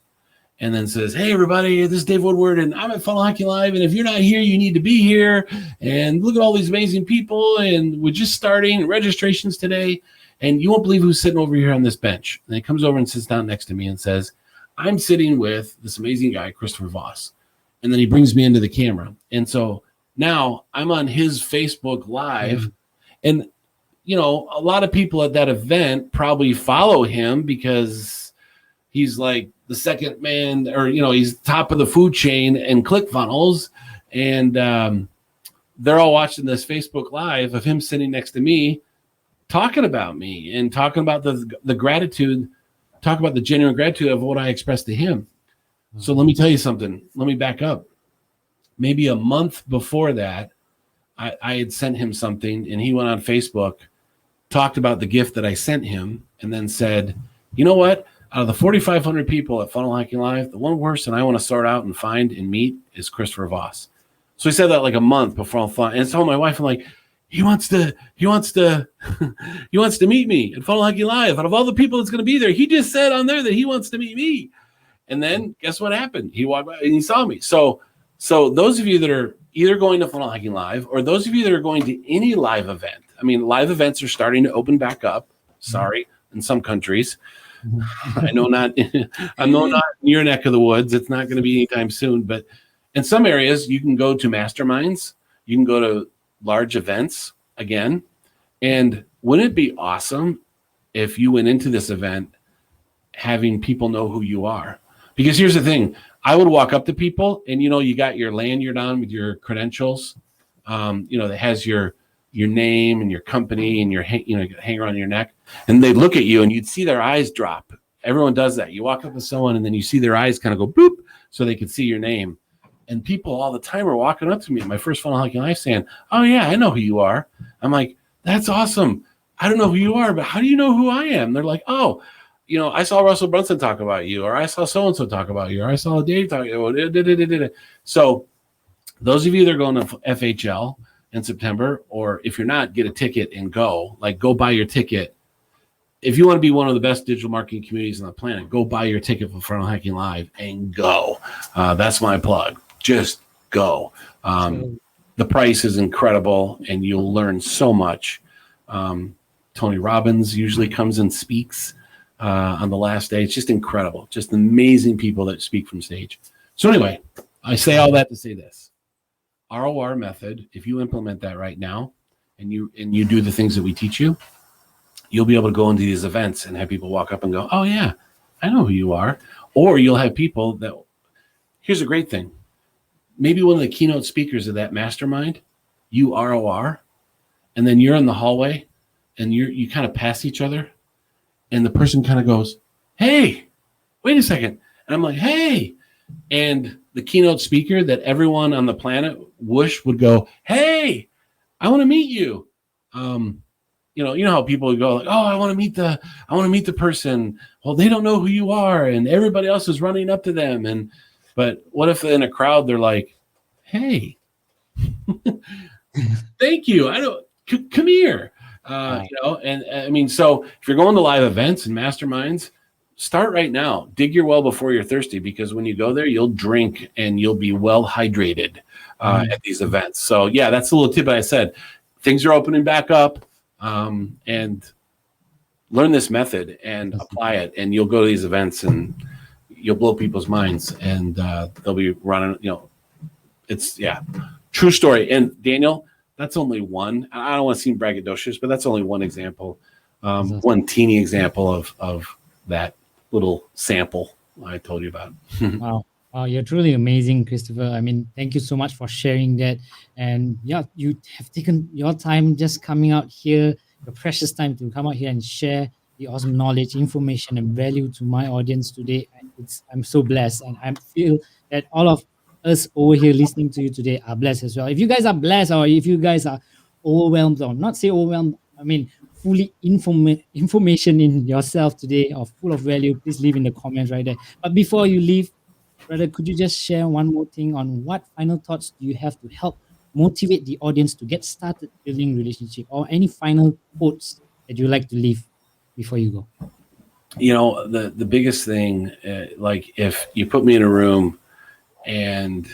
and then says, hey, everybody, this is Dave Woodward and I'm at Funnel Hacking Live. And if you're not here, you need to be here. And look at all these amazing people. And we're just starting registrations today. And you won't believe who's sitting over here on this bench. And he comes over and sits down next to me and says, I'm sitting with this amazing guy, Christopher Vos. And then he brings me into the camera. And so now I'm on his Facebook Live. And you know, a lot of people at that event probably follow him because he's like the second man, or, you know, he's top of the food chain in ClickFunnels. And they're all watching this Facebook Live of him sitting next to me, talking about me and talking about the gratitude, talk about the genuine gratitude of what I expressed to him. So let me tell you something. Let me back up. Maybe a month before that, I had sent him something and he went on Facebook, talked about the gift that I sent him, and then said, you know what? Out of the 4,500 people at Funnel Hacking Live, the one person I want to sort out and find and meet is Christopher Vos. So he said that like a month before I thought, and I told my wife, I'm like, he wants to meet me at Funnel Hacking Live. Out of all the people that's going to be there, he just said on there that he wants to meet me. And then guess what happened? He walked by and he saw me. So those of you that are either going to Funnel Hacking Live or those of you that are going to any live event, I mean, live events are starting to open back up. Sorry, in some countries. I know not in your neck of the woods. It's not going to be anytime soon. But in some areas, you can go to masterminds. You can go to large events again. And wouldn't it be awesome if you went into this event having people know who you are? Because here's the thing. I would walk up to people and, you know, you got your lanyard on with your credentials, you know, that has your name and your company and your, you know, hang around your neck, and they'd look at you and you'd see their eyes drop. Everyone does that. You walk up to someone and then you see their eyes kind of go boop so they can see your name. And people all the time are walking up to me at my first Funnel Hacking Live saying, oh yeah, I know who you are. I'm like, that's awesome. I don't know who you are, but how do you know who I am? They're like, oh, you know, I saw Russell Brunson talk about you, or I saw so-and-so talk about you, or I saw Dave talk about you. So those of you that are going to FHL in September, or if you're not, get a ticket and go. Like, go buy your ticket. If you want to be one of the best digital marketing communities on the planet, go buy your ticket for Funnel Hacking Live and go. That's my plug. Just go. The price is incredible, and you'll learn so much. Tony Robbins usually comes and speaks on the last day. It's just incredible. Just amazing people that speak from stage. So anyway, I say all that to say this. ROR method, if you implement that right now and you do the things that we teach you, you'll be able to go into these events and have people walk up and go, oh yeah, I know who you are. Or you'll have people that, here's a great thing. Maybe one of the keynote speakers of that mastermind, you ROR, and then you're in the hallway and you kind of pass each other, and the person kind of goes, hey, wait a second. And I'm like, hey. And the keynote speaker that everyone on the planet would go, hey, I want to meet you. You know how people would go like, oh, I want to meet the person. Well, they don't know who you are, and everybody else is running up to them. But what if in a crowd they're like, hey, thank you. Come here. You know, and I mean, so if you're going to live events and masterminds, start right now. Dig your well before you're thirsty, because when you go there, you'll drink and you'll be well hydrated at these events. So yeah, that's a little tip I said. Things are opening back up, and learn this method and apply it, and you'll go to these events and you'll blow people's minds, and they'll be running, you know, it's true story. And Daniel, That's only one. I don't want to seem braggadocious, but that's only one example, Awesome. one teeny example of that little sample I told you about. Wow. Wow, you're truly amazing, Christopher. I mean, thank you so much for sharing that. And yeah, you have taken your time just coming out here, your precious time to come out here and share the awesome knowledge, information, and value to my audience today. I'm so blessed, and I feel that all of us over here listening to you today are blessed as well. If you guys are blessed, or if you guys are overwhelmed, or not say overwhelmed, I mean fully information in yourself today, or full of value, please leave in the comments right there. But before you leave, brother, could you just share one more thing on what final thoughts do you have to help motivate the audience to get started building relationship, or any final quotes that you like to leave before you go? You know, the biggest thing, like if you put me in a room and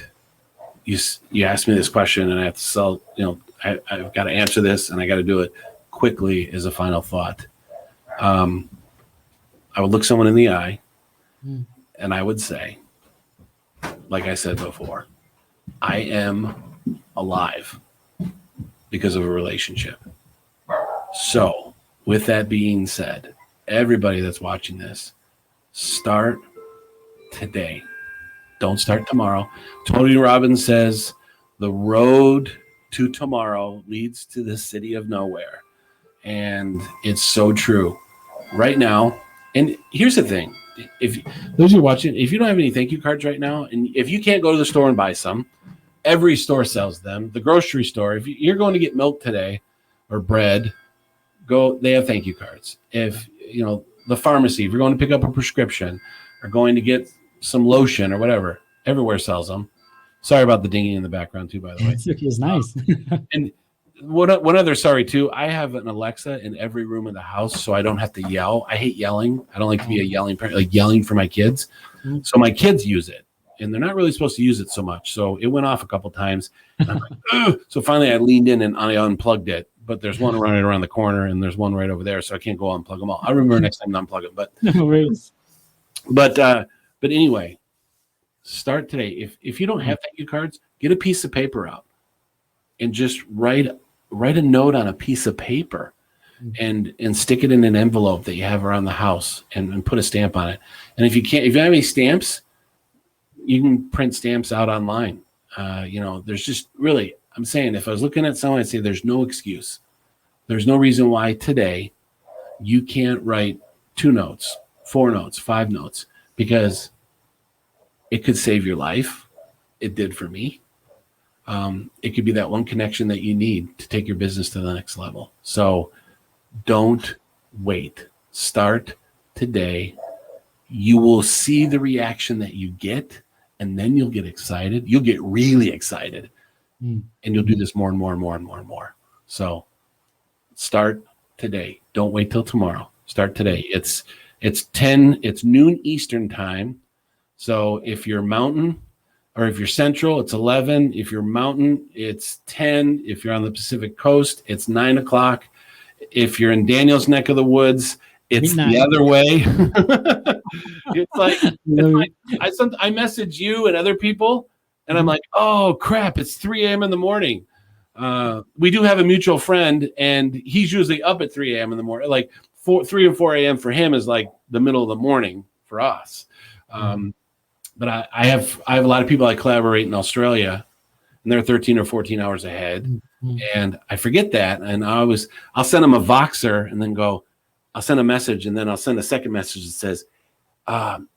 you ask me this question and I have to sell, you know, I've got to answer this and I got to do it quickly as a final thought. I would look someone in the eye and I would say, like I said before, I am alive because of a relationship. So with that being said, everybody that's watching this, start today. Don't start tomorrow. Tony Robbins says the road to tomorrow leads to the city of nowhere. And it's so true right now. And here's the thing. If those who are watching, if you don't have any thank you cards right now, and if you can't go to the store and buy some, every store sells them. The grocery store, if you're going to get milk today or bread, they have thank you cards. If, you know, the pharmacy, if you're going to pick up a prescription or going to get some lotion or whatever, everywhere sells them. Sorry about the dinging in the background too, by the way. It's nice. And one other sorry too, I have an Alexa in every room in the house so I don't have to yell. I hate yelling. I don't like to be a yelling parent, like yelling for my kids. So my kids use it and they're not really supposed to use it so much. So it went off a couple times. And I'm like, ugh. So finally I leaned in and I unplugged it, but there's one running around the corner and there's one right over there. So I can't go unplug them all. I'll remember next time to unplug them, No worries. but anyway, start today. If you don't have thank you cards, get a piece of paper out and just write a note on a piece of paper and stick it in an envelope that you have around the house and put a stamp on it. And if you don't have any stamps, you can print stamps out online. You know, there's just really, I'm saying, if I was looking at someone, I'd say there's no excuse. There's no reason why today you can't write 2 notes, 4 notes, 5 notes, because it could save your life. It did for me. It could be that one connection that you need to take your business to the next level. So don't wait. Start today. You will see the reaction that you get, and then you'll get excited. You'll get really excited, and you'll do this more and more and more and more and more. So start today. Don't wait till tomorrow. Start today. It's noon Eastern time. So if you're mountain, or if you're central, it's 11. If you're mountain, it's 10. If you're on the Pacific coast, it's 9 o'clock. If you're in Daniel's neck of the woods, it's Midnight. the other way. I message you and other people, and I'm like, oh crap, it's 3 a.m. in the morning. We do have a mutual friend, and he's usually up at 3 a.m. in the morning. Like 3 or 4 a.m. for him is like the middle of the morning for us. But I have a lot of people I collaborate in Australia, and they're 13 or 14 hours ahead. And I forget that. And I'll send them a Voxer and then I'll send a message, and then I'll send a second message that says, I'm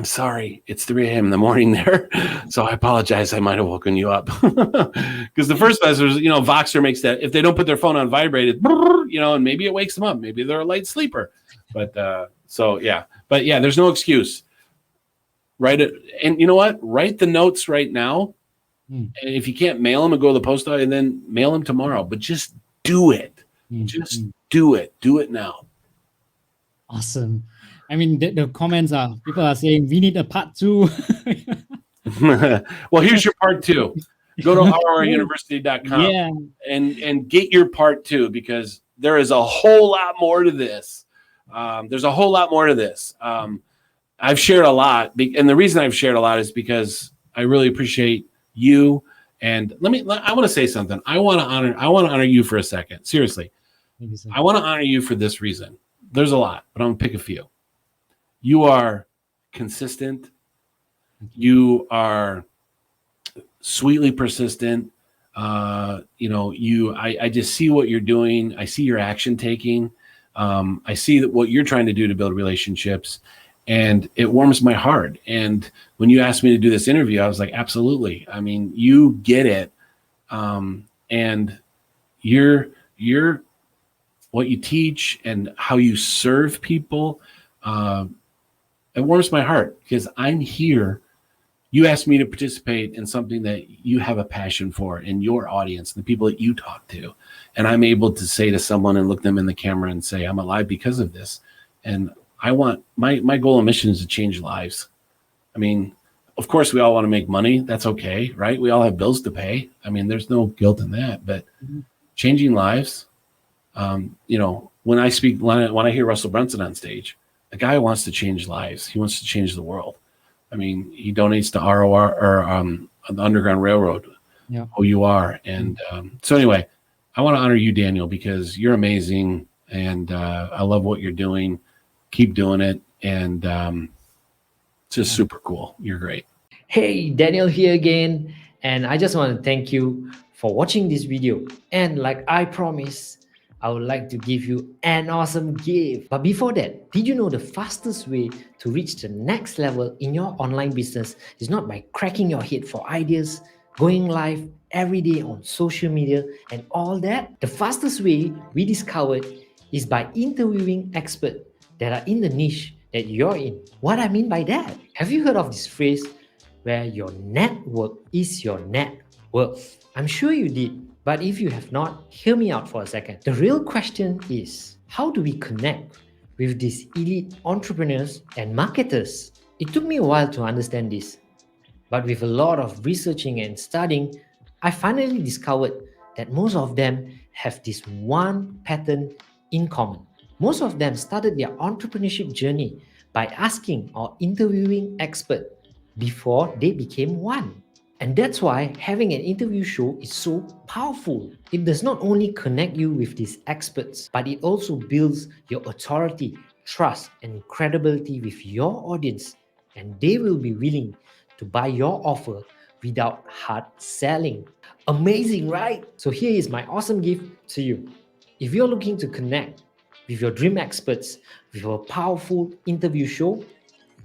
sorry, it's 3 a.m. in the morning there. So I apologize. I might have woken you up. Because the first message, Voxer makes that, if they don't put their phone on vibrated, and maybe it wakes them up. Maybe they're a light sleeper. But there's no excuse. Write it. And you know what? Write the notes right now. And if you can't mail them and go to the post office, and then mail them tomorrow, but just do it. Just do it. Do it now. Awesome. I mean, the comments people are saying we need a part 2. Well, here's your part 2. Go to rruniversity.com and get your part 2, because there is a whole lot more to this. There's a whole lot more to this. I've shared a lot, and the reason I've shared a lot is because I really appreciate you And I want to say something. I want to honor you for a second. Seriously. Thank you, sir. I want to honor you for this reason. There's a lot, but I'm going to pick a few. You are consistent. You are sweetly persistent. I just see what you're doing. I see your action taking. I see that what you're trying to do to build relationships, and it warms my heart. And when you asked me to do this interview, I was like, absolutely. I mean, you get it. And you're what you teach and how you serve people. It warms my heart because I'm here. You asked me to participate in something that you have a passion for in your audience, the people that you talk to. And I'm able to say to someone and look them in the camera and say, I'm alive because of this. And I want my goal and mission is to change lives. I mean, of course, we all want to make money. That's okay, right? We all have bills to pay. I mean, there's no guilt in that. But changing lives, when I speak, when I hear Russell Brunson on stage, the guy wants to change lives. He wants to change the world. I mean, he donates to ROR or the Underground Railroad, OUR. And so anyway, I want to honor you, Daniel, because you're amazing. And I love what you're doing. Keep doing it. And it's just super cool. You're great. Hey, Daniel here again. And I just want to thank you for watching this video. And like I promised, I would like to give you an awesome gift. But before that, did you know the fastest way to reach the next level in your online business is not by cracking your head for ideas, going live every day on social media and all that? The fastest way we discovered is by interviewing experts that are in the niche that you're in. What I mean by that? Have you heard of this phrase where your network is your net worth? I'm sure you did. But if you have not, hear me out for a second. The real question is, how do we connect with these elite entrepreneurs and marketers? It took me a while to understand this, but with a lot of researching and studying, I finally discovered that most of them have this one pattern in common. Most of them started their entrepreneurship journey by asking or interviewing experts before they became one. And that's why having an interview show is so powerful. It does not only connect you with these experts, but it also builds your authority, trust, and credibility with your audience. And they will be willing to buy your offer without hard selling. Amazing, right? So here is my awesome gift to you. If you're looking to connect with your dream experts with a powerful interview show,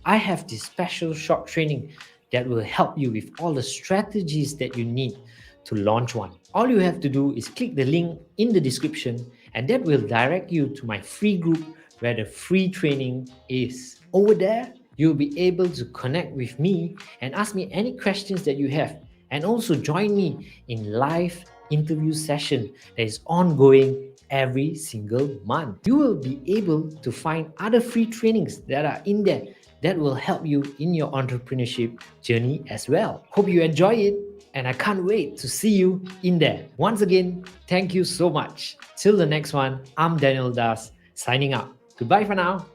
I have this special short training that will help you with all the strategies that you need to launch one. All you have to do is click the link in the description, and that will direct you to my free group where the free training is. Over there, you'll be able to connect with me and ask me any questions that you have, and also join me in live interview session that is ongoing every single month. You will be able to find other free trainings that are in there that will help you in your entrepreneurship journey as well. Hope you enjoy it, and I can't wait to see you in there. Once again, thank you so much. Till the next one, I'm Daniel Das, signing out. Goodbye for now.